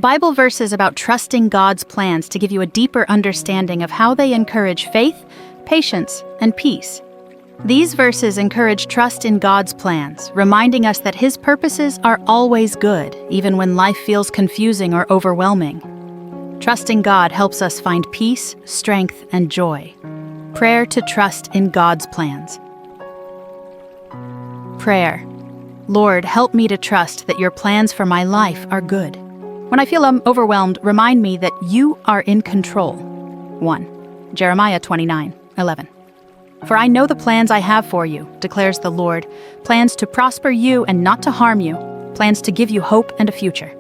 Bible verses about trusting God's plans to give you a deeper understanding of how they encourage faith, patience, and peace. These verses encourage trust in God's plans, reminding us that His purposes are always good, even when life feels confusing or overwhelming. Trusting God helps us find peace, strength, and joy. Prayer to trust in God's plans. Prayer. Lord, help me to trust that your plans for my life are good. When I feel overwhelmed, remind me that you are in control. 1. Jeremiah 29:11. For I know the plans I have for you, declares the Lord, plans to prosper you and not to harm you, plans to give you hope and a future.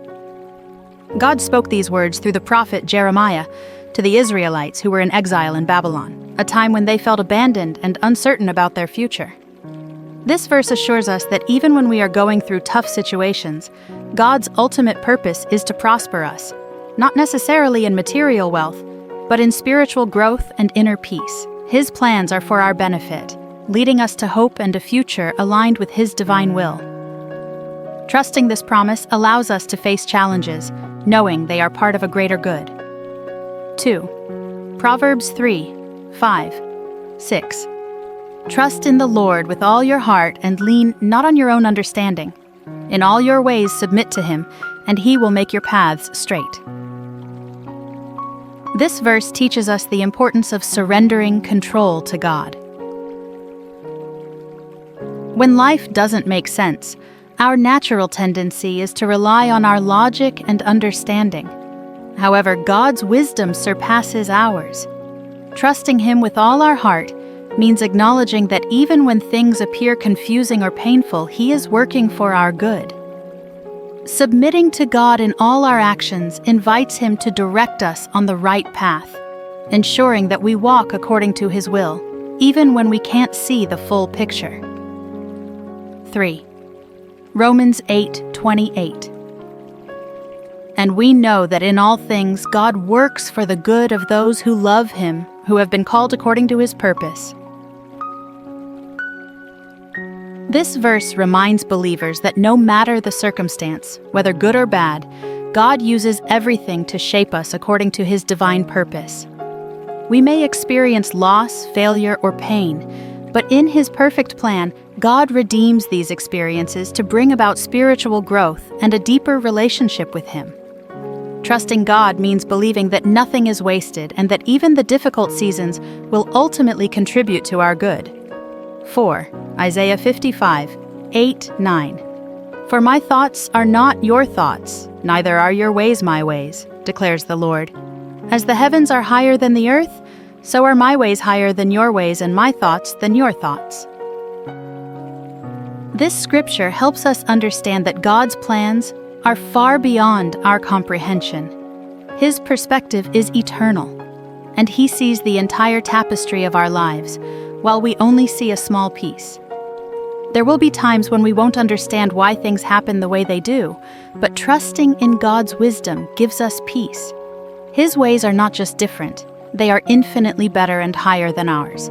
God spoke these words through the prophet Jeremiah to the Israelites who were in exile in Babylon, a time when they felt abandoned and uncertain about their future. This verse assures us that even when we are going through tough situations, God's ultimate purpose is to prosper us, not necessarily in material wealth, but in spiritual growth and inner peace. His plans are for our benefit, leading us to hope and a future aligned with His divine will. Trusting this promise allows us to face challenges, knowing they are part of a greater good. 2. Proverbs 3:5-6. Trust in the Lord with all your heart and lean not on your own understanding. In all your ways submit to Him, and He will make your paths straight. This verse teaches us the importance of surrendering control to God. When life doesn't make sense, our natural tendency is to rely on our logic and understanding. However, God's wisdom surpasses ours. Trusting Him with all our heart means acknowledging that even when things appear confusing or painful, He is working for our good. Submitting to God in all our actions invites Him to direct us on the right path, ensuring that we walk according to His will, even when we can't see the full picture. 3. Romans 8:28. And we know that in all things God works for the good of those who love Him, who have been called according to His purpose. This verse reminds believers that no matter the circumstance, whether good or bad, God uses everything to shape us according to His divine purpose. We may experience loss, failure, or pain, but in His perfect plan, God redeems these experiences to bring about spiritual growth and a deeper relationship with Him. Trusting God means believing that nothing is wasted and that even the difficult seasons will ultimately contribute to our good. 4. Isaiah 55:8-9. For my thoughts are not your thoughts, neither are your ways my ways, declares the Lord. As the heavens are higher than the earth, so are my ways higher than your ways and my thoughts than your thoughts. This scripture helps us understand that God's plans are far beyond our comprehension. His perspective is eternal, and He sees the entire tapestry of our lives, while we only see a small piece. There will be times when we won't understand why things happen the way they do, but trusting in God's wisdom gives us peace. His ways are not just different, they are infinitely better and higher than ours.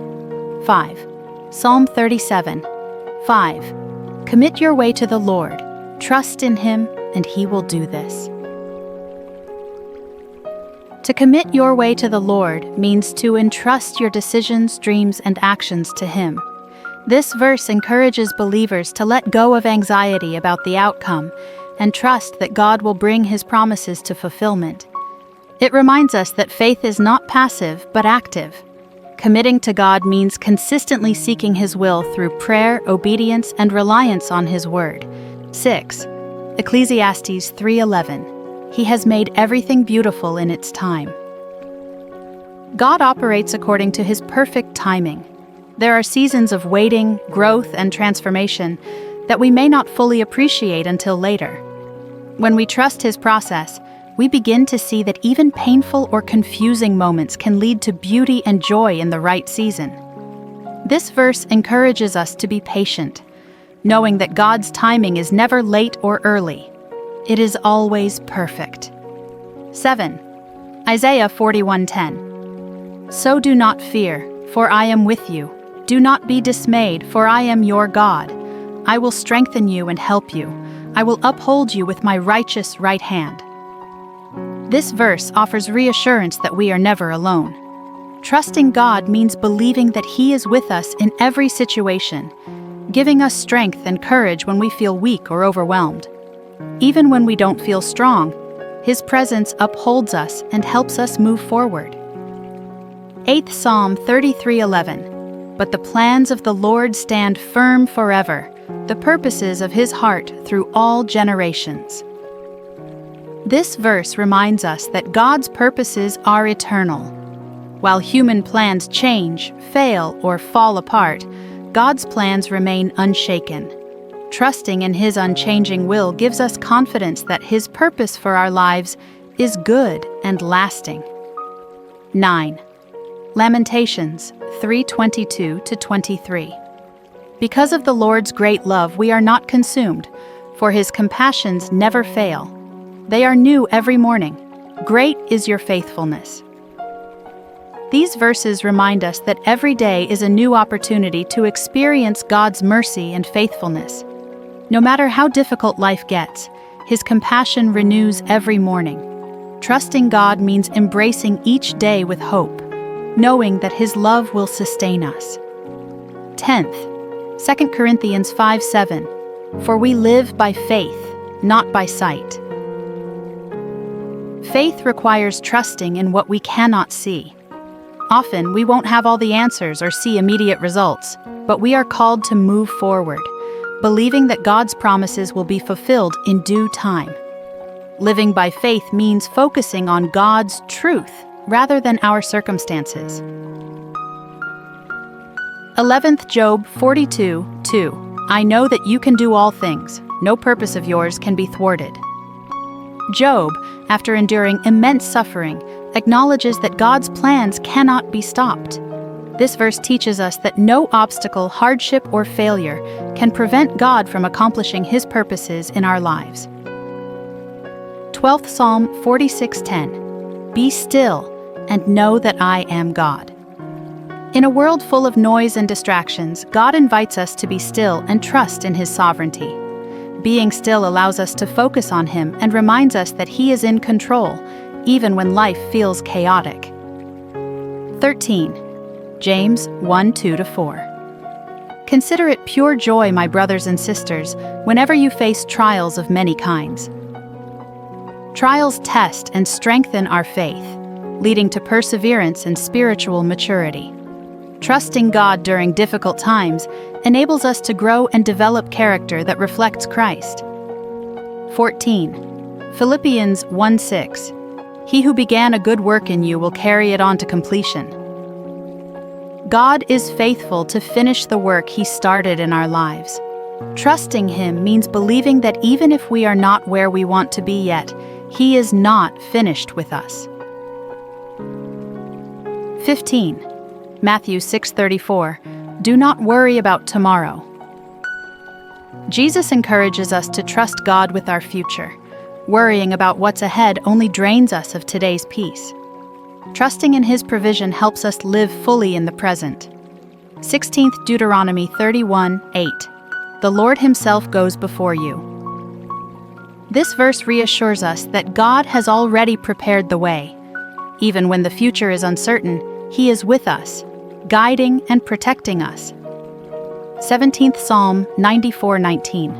5. Psalm 37:5. Commit your way to the Lord, trust in Him, and He will do this. To commit your way to the Lord means to entrust your decisions, dreams, and actions to Him. This verse encourages believers to let go of anxiety about the outcome and trust that God will bring His promises to fulfillment. It reminds us that faith is not passive but active. Committing to God means consistently seeking His will through prayer, obedience, and reliance on His word. 6. Ecclesiastes 3:11. He has made everything beautiful in its time. God operates according to His perfect timing. There are seasons of waiting, growth, and transformation that we may not fully appreciate until later. When we trust His process, we begin to see that even painful or confusing moments can lead to beauty and joy in the right season. This verse encourages us to be patient, knowing that God's timing is never late or early. It is always perfect. 7. Isaiah 41:10. So do not fear, for I am with you. Do not be dismayed, for I am your God. I will strengthen you and help you. I will uphold you with my righteous right hand. This verse offers reassurance that we are never alone. Trusting God means believing that He is with us in every situation, giving us strength and courage when we feel weak or overwhelmed. Even when we don't feel strong, His presence upholds us and helps us move forward. 8th Psalm 33:11. But the plans of the Lord stand firm forever, the purposes of His heart through all generations. This verse reminds us that God's purposes are eternal. While human plans change, fail, or fall apart, God's plans remain unshaken. Trusting in His unchanging will gives us confidence that His purpose for our lives is good and lasting. 9. Lamentations 3:22-23. Because of the Lord's great love we are not consumed, for His compassions never fail. They are new every morning. Great is your faithfulness. These verses remind us that every day is a new opportunity to experience God's mercy and faithfulness. No matter how difficult life gets, His compassion renews every morning. Trusting God means embracing each day with hope, knowing that His love will sustain us. 10th, 2 Corinthians 5:7. For we live by faith, not by sight. Faith requires trusting in what we cannot see. Often, we won't have all the answers or see immediate results, but we are called to move forward, believing that God's promises will be fulfilled in due time. Living by faith means focusing on God's truth rather than our circumstances. 11th Job 42:2. I know that you can do all things. No purpose of yours can be thwarted. Job, after enduring immense suffering, acknowledges that God's plans cannot be stopped. This verse teaches us that no obstacle, hardship, or failure can prevent God from accomplishing His purposes in our lives. 12th Psalm 46:10. Be still and know that I am God. In a world full of noise and distractions, God invites us to be still and trust in His sovereignty. Being still allows us to focus on Him and reminds us that He is in control, even when life feels chaotic. 13. James 1:2-4. Consider it pure joy, my brothers and sisters, whenever you face trials of many kinds. Trials test and strengthen our faith, leading to perseverance and spiritual maturity. Trusting God during difficult times enables us to grow and develop character that reflects Christ. 14. Philippians 1:6. He who began a good work in you will carry it on to completion. God is faithful to finish the work He started in our lives. Trusting Him means believing that even if we are not where we want to be yet, He is not finished with us. 15. Matthew 6:34. Do not worry about tomorrow. Jesus encourages us to trust God with our future. Worrying about what's ahead only drains us of today's peace. Trusting in His provision helps us live fully in the present. 16th Deuteronomy 31:8. The Lord Himself goes before you. This verse reassures us that God has already prepared the way. Even when the future is uncertain, He is with us, guiding and protecting us. 17th Psalm 94:19.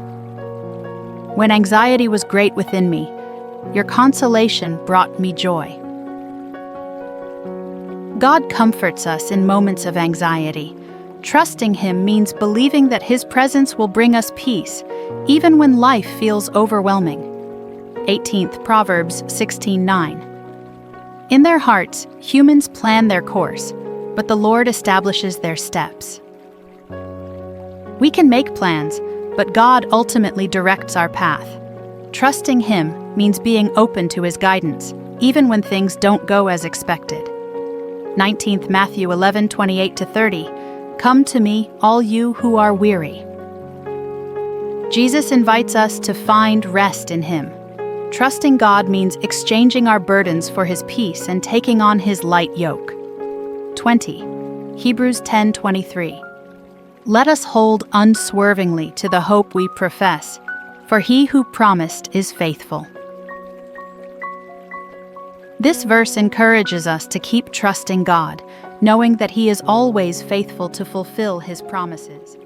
When anxiety was great within me, your consolation brought me joy. God comforts us in moments of anxiety. Trusting Him means believing that His presence will bring us peace, even when life feels overwhelming. 18th Proverbs 16:9. In their hearts, humans plan their course, but the Lord establishes their steps. We can make plans, but God ultimately directs our path. Trusting Him means being open to His guidance, even when things don't go as expected. 19th Matthew 11:28-30. Come to me, all you who are weary. Jesus invites us to find rest in Him. Trusting God means exchanging our burdens for His peace and taking on His light yoke. 20. Hebrews 10:23. Let us hold unswervingly to the hope we profess, for He who promised is faithful. This verse encourages us to keep trusting God, knowing that He is always faithful to fulfill His promises.